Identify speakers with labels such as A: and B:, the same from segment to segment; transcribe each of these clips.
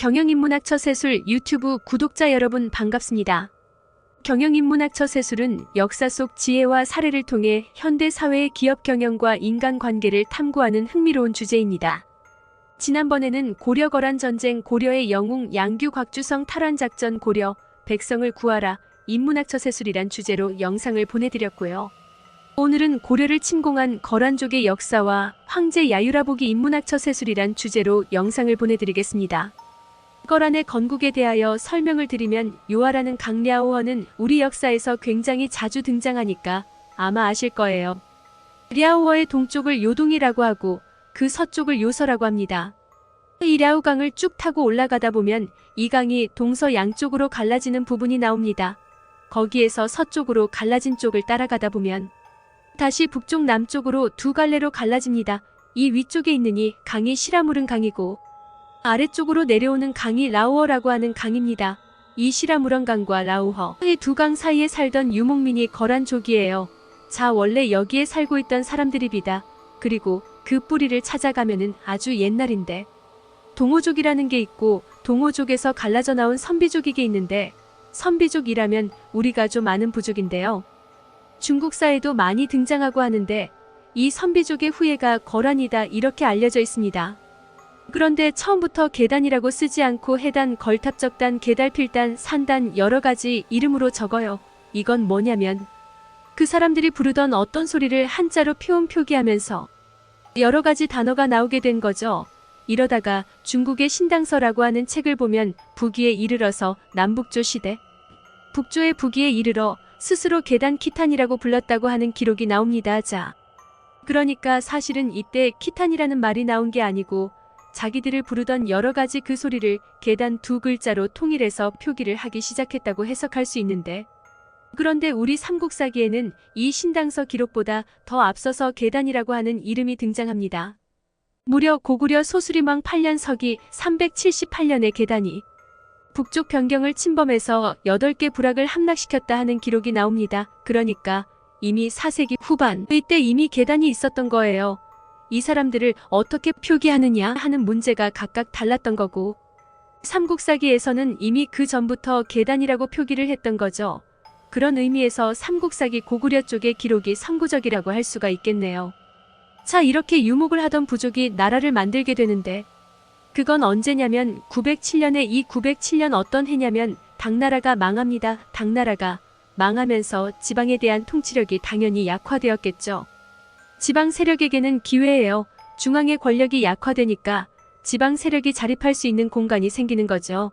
A: 경영인문학처세술 유튜브 구독자 여러분 반갑습니다. 경영인문학처세술은 역사 속 지혜와 사례를 통해 현대 사회의 기업 경영과 인간관계를 탐구하는 흥미로운 주제입니다. 지난번에는 고려 거란 전쟁, 고려의 영웅 양규 곽주성 탈환 작전, 고려 백성을 구하라 인문학처세술이란 주제로 영상을 보내드렸고요. 오늘은 고려를 침공한 거란족의 역사와 황제 야유라보기 인문학처세술이란 주제로 영상을 보내드리겠습니다. 거란의 건국에 대하여 설명을 드리면, 요하라는 강랴오어는 우리 역사에서 굉장히 자주 등장하니까 아마 아실 거예요. 랴오어의 동쪽을 요동이라고 하고 그 서쪽을 요서라고 합니다. 이 랴우강을 쭉 타고 올라가다 보면 이 강이 동서 양쪽으로 갈라지는 부분이 나옵니다. 거기에서 서쪽으로 갈라진 쪽을 따라가다 보면 다시 북쪽 남쪽으로 두 갈래로 갈라집니다. 이 위쪽에 있는 이 강이 시라무른 강이고 아래쪽으로 내려오는 강이 라우어라고 하는 강입니다. 이 시라무런 강과 라우허 이 두 강 사이에 살던 유목민이 거란족이에요. 자, 원래 여기에 살고 있던 사람들입니다. 그리고 그 뿌리를 찾아가면은 아주 옛날인데 동호족이라는 게 있고, 동호족에서 갈라져 나온 선비족이게 있는데, 선비족이라면 우리가 좀 아는 부족인데요. 중국사에도 많이 등장하고 하는데 이 선비족의 후예가 거란이다 이렇게 알려져 있습니다. 그런데 처음부터 계단이라고 쓰지 않고 해단, 걸탑, 적단, 계달필단, 산단 여러 가지 이름으로 적어요. 이건 뭐냐면 그 사람들이 부르던 어떤 소리를 한자로 표기하면서 여러 가지 단어가 나오게 된 거죠. 이러다가 중국의 신당서라고 하는 책을 보면 북위에 이르러서 남북조 시대, 북조의 북위에 이르러 스스로 계단 키탄이라고 불렀다고 하는 기록이 나옵니다. 자, 그러니까 사실은 이때 키탄이라는 말이 나온 게 아니고 자기들을 부르던 여러 가지 그 소리를 계단 두 글자로 통일해서 표기를 하기 시작했다고 해석할 수 있는데, 그런데 우리 삼국사기에는 이 신당서 기록보다 더 앞서서 계단이라고 하는 이름이 등장합니다. 무려 고구려 소수림왕 8년 서기 378년에 계단이 북쪽 변경을 침범해서 8개 부락을 함락시켰다 하는 기록이 나옵니다. 그러니까 이미 4세기 후반 이때 이미 계단이 있었던 거예요. 이 사람들을 어떻게 표기하느냐 하는 문제가 각각 달랐던 거고, 삼국사기에서는 이미 그 전부터 계단이라고 표기를 했던 거죠. 그런 의미에서 삼국사기 고구려 쪽의 기록이 선구적이라고 할 수가 있겠네요. 자, 이렇게 유목을 하던 부족이 나라를 만들게 되는데, 그건 언제냐면 907년에 이 907년 어떤 해냐면 당나라가 망합니다. 당나라가 망하면서 지방에 대한 통치력이 당연히 약화되었겠죠. 지방 세력에게는 기회예요. 중앙의 권력이 약화되니까 지방 세력이 자립할 수 있는 공간이 생기는 거죠.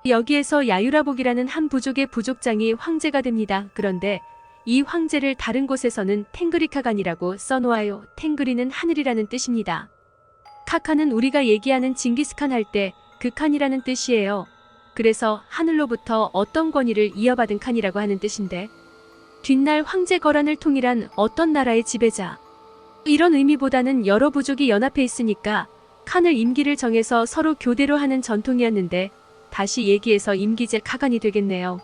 A: 여기에서 야유라복이라는 한 부족의 부족장이 황제가 됩니다. 그런데 이 황제를 다른 곳에서는 탱그리카간이라고 써놓아요. 탱그리는 하늘이라는 뜻입니다. 카칸은 우리가 얘기하는 징기스칸 할 때 그 칸이라는 뜻이에요. 그래서 하늘로부터 어떤 권위를 이어받은 칸이라고 하는 뜻인데, 뒷날 황제 거란을 통일한 어떤 나라의 지배자, 이런 의미보다는 여러 부족이 연합해 있으니까 칸을 임기를 정해서 서로 교대로 하는 전통이었는데, 다시 얘기해서 임기제 카간이 되겠네요.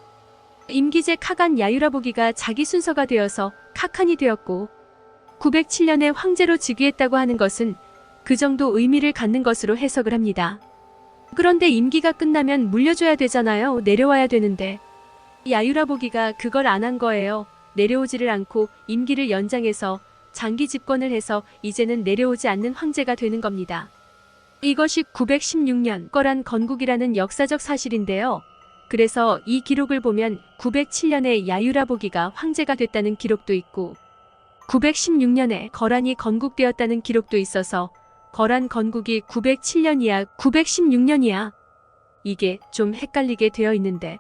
A: 임기제 카간 야유라보기가 자기 순서가 되어서 카칸이 되었고, 907년에 황제로 즉위했다고 하는 것은 그 정도 의미를 갖는 것으로 해석을 합니다. 그런데 임기가 끝나면 물려줘야 되잖아요. 내려와야 되는데 야유라보기가 그걸 안 한 거예요. 내려오지를 않고 임기를 연장해서 장기 집권을 해서 이제는 내려오지 않는 황제가 되는 겁니다. 이것이 916년 거란 건국이라는 역사적 사실인데요. 그래서 이 기록을 보면 907년에 야유라보기가 황제가 됐다는 기록도 있고 916년에 거란이 건국되었다는 기록도 있어서 거란 건국이 907년이야 916년이야 이게 좀 헷갈리게 되어 있는데,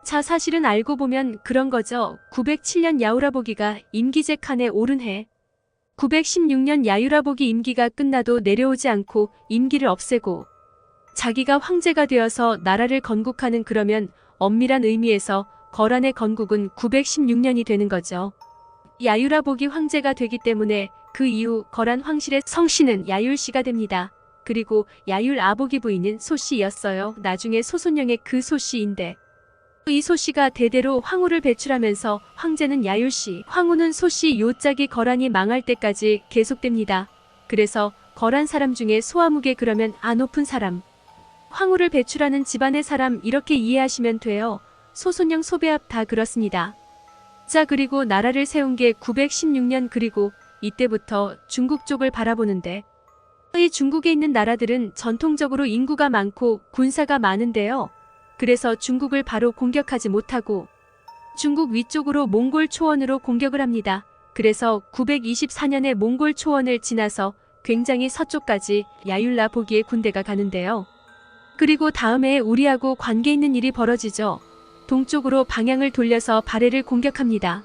A: 자, 사실은 알고 보면 그런 거죠. 907년 야유라보기가 임기제 칸에 오른 해 916년 야유라보기 임기가 끝나도 내려오지 않고 임기를 없애고 자기가 황제가 되어서 나라를 건국하는, 그러면 엄밀한 의미에서 거란의 건국은 916년이 되는 거죠. 야유라보기 황제가 되기 때문에 그 이후 거란 황실의 성씨는 야율씨가 됩니다. 그리고 야율 아보기 부인은 소씨였어요. 나중에 소손영의 그 소씨인데, 이 소씨가 대대로 황후를 배출하면서 황제는 야율씨, 황후는 소씨, 요짝이 거란이 망할 때까지 계속됩니다. 그래서 거란 사람 중에 소아무개, 그러면 아 높은 사람, 황후를 배출하는 집안의 사람 이렇게 이해하시면 돼요. 소손영 소배합 다 그렇습니다. 자, 그리고 나라를 세운 게 916년, 그리고 이때부터 중국 쪽을 바라보는데 이 중국에 있는 나라들은 전통적으로 인구가 많고 군사가 많은데요. 그래서 중국을 바로 공격하지 못하고 중국 위쪽으로 몽골 초원으로 공격을 합니다. 그래서 924년에 몽골 초원을 지나서 굉장히 서쪽까지 야율라 보기의 군대가 가는데요. 그리고 다음에 우리하고 관계 있는 일이 벌어지죠. 동쪽으로 방향을 돌려서 발해를 공격합니다.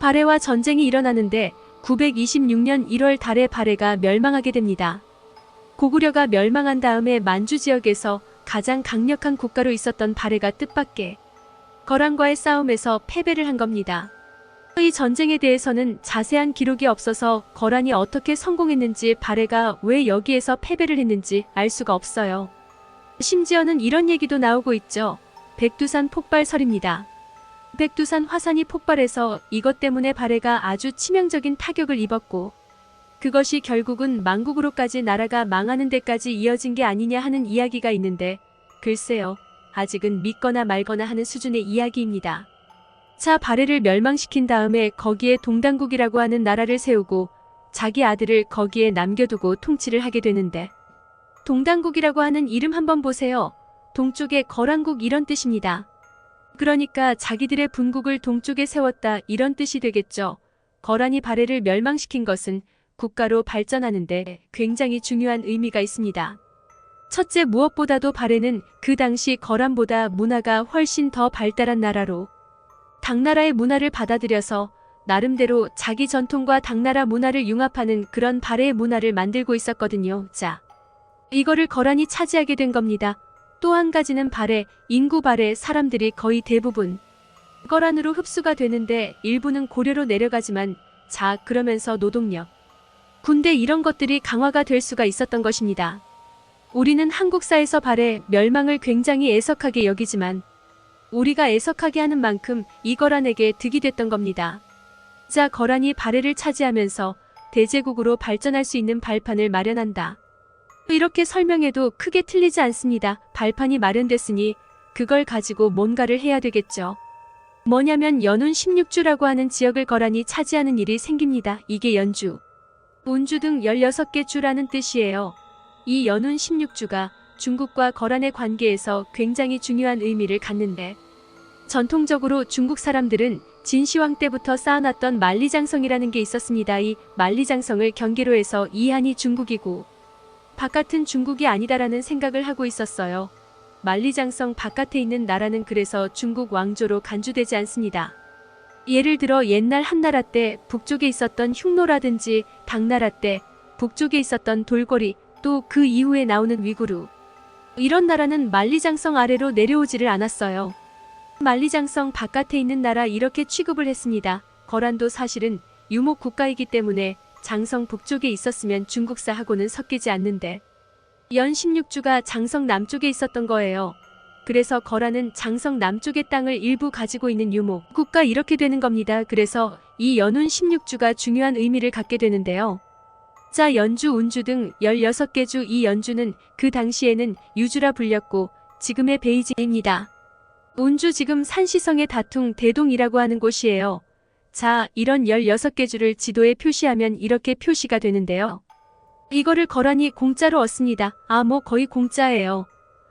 A: 발해와 전쟁이 일어나는데 926년 1월 달에 발해가 멸망하게 됩니다. 고구려가 멸망한 다음에 만주 지역에서 가장 강력한 국가로 있었던 발해가 뜻밖의 거란과의 싸움에서 패배를 한 겁니다. 이 전쟁에 대해서는 자세한 기록이 없어서 거란이 어떻게 성공했는지, 발해가 왜 여기에서 패배를 했는지 알 수가 없어요. 심지어는 이런 얘기도 나오고 있죠. 백두산 폭발설입니다. 백두산 화산이 폭발해서 이것 때문에 발해가 아주 치명적인 타격을 입었고 그것이 결국은 망국으로까지 나라가 망하는 데까지 이어진 게 아니냐 하는 이야기가 있는데 글쎄요. 아직은 믿거나 말거나 하는 수준의 이야기입니다. 자, 발해를 멸망시킨 다음에 거기에 동당국이라고 하는 나라를 세우고 자기 아들을 거기에 남겨두고 통치를 하게 되는데 동당국이라고 하는 이름 한번 보세요. 동쪽에 거란국 이런 뜻입니다. 그러니까 자기들의 분국을 동쪽에 세웠다 이런 뜻이 되겠죠. 거란이 발해를 멸망시킨 것은 국가로 발전하는데 굉장히 중요한 의미가 있습니다. 첫째, 무엇보다도 발해는 그 당시 거란보다 문화가 훨씬 더 발달한 나라로 당나라의 문화를 받아들여서 나름대로 자기 전통과 당나라 문화를 융합하는 그런 발해의 문화를 만들고 있었거든요. 자, 이거를 거란이 차지하게 된 겁니다. 또 한 가지는 발해, 인구 발해, 사람들이 거의 대부분 거란으로 흡수가 되는데 일부는 고려로 내려가지만 자, 그러면서 노동력, 군대 이런 것들이 강화가 될 수가 있었던 것입니다. 우리는 한국사에서 발해, 멸망을 굉장히 애석하게 여기지만 우리가 애석하게 하는 만큼 이 거란에게 득이 됐던 겁니다. 자, 거란이 발해를 차지하면서 대제국으로 발전할 수 있는 발판을 마련한다. 이렇게 설명해도 크게 틀리지 않습니다. 발판이 마련됐으니 그걸 가지고 뭔가를 해야 되겠죠. 뭐냐면 연운 16주라고 하는 지역을 거란이 차지하는 일이 생깁니다. 이게 연주, 운주 등 16개 주라는 뜻이에요. 이 연운 16주가 중국과 거란의 관계에서 굉장히 중요한 의미를 갖는데 전통적으로 중국 사람들은 진시황 때부터 쌓아놨던 만리장성이라는 게 있었습니다. 이 만리장성을 경계로 해서 이한이 중국이고 바깥은 중국이 아니다라는 생각을 하고 있었어요. 만리장성 바깥에 있는 나라는 그래서 중국 왕조로 간주되지 않습니다. 예를 들어 옛날 한나라 때 북쪽에 있었던 흉노라든지 당나라 때 북쪽에 있었던 돌고리, 또 그 이후에 나오는 위구르, 이런 나라는 만리장성 아래로 내려오지를 않았어요. 만리장성 바깥에 있는 나라 이렇게 취급을 했습니다. 거란도 사실은 유목 국가이기 때문에 장성 북쪽에 있었으면 중국사하고는 섞이지 않는데 연 16주가 장성 남쪽에 있었던 거예요. 그래서 거란은 장성 남쪽의 땅을 일부 가지고 있는 유목 국가 이렇게 되는 겁니다. 그래서 이 연운 16주가 중요한 의미를 갖게 되는데요. 자, 연주, 운주 등 16개 주, 이 연주는 그 당시에는 유주라 불렸고 지금의 베이징입니다. 운주 지금 산시성의 다퉁 대동이라고 하는 곳이에요. 자, 이런 16개 주를 지도에 표시하면 이렇게 표시가 되는데요. 이거를 거란이 공짜로 얻습니다. 아, 뭐 거의 공짜예요.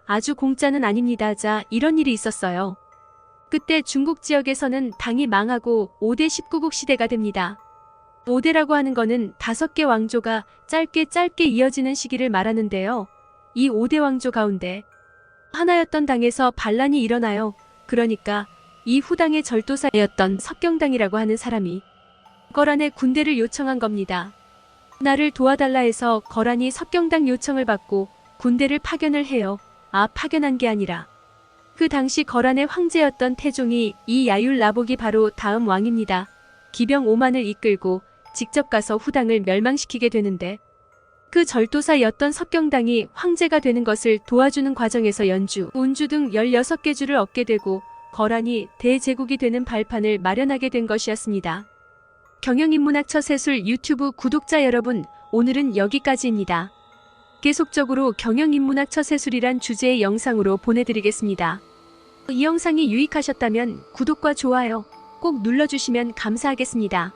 A: 아주 공짜는 아닙니다. 자, 이런 일이 있었어요. 그때 중국 지역에서는 당이 망하고 5대 19국 시대가 됩니다. 5대라고 하는 거는 5개 왕조가 짧게 이어지는 시기를 말하는데요. 이 5대 왕조 가운데 하나였던 당에서 반란이 일어나요. 그러니까 이 후당의 절도사였던 석경당이라고 하는 사람이 거란의 군대를 요청한 겁니다. 나를 도와달라 해서 거란이 석경당 요청을 받고 군대를 파견을 해요. 아, 파견한 게 아니라 그 당시 거란의 황제였던 태종이 이 야율라복이 바로 다음 왕입니다. 기병 5만을 이끌고 직접 가서 후당을 멸망시키게 되는데 그 절도사였던 석경당이 황제가 되는 것을 도와주는 과정에서 연주, 운주 등 16개 주를 얻게 되고 거란이 대제국이 되는 발판을 마련하게 된 것이었습니다. 경영인문학 처세술 유튜브 구독자 여러분, 오늘은 여기까지입니다. 계속적으로 경영인문학 처세술이란 주제의 영상으로 보내드리겠습니다. 이 영상이 유익하셨다면 구독과 좋아요 꼭 눌러주시면 감사하겠습니다.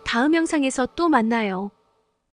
A: 다음 영상에서 또 만나요.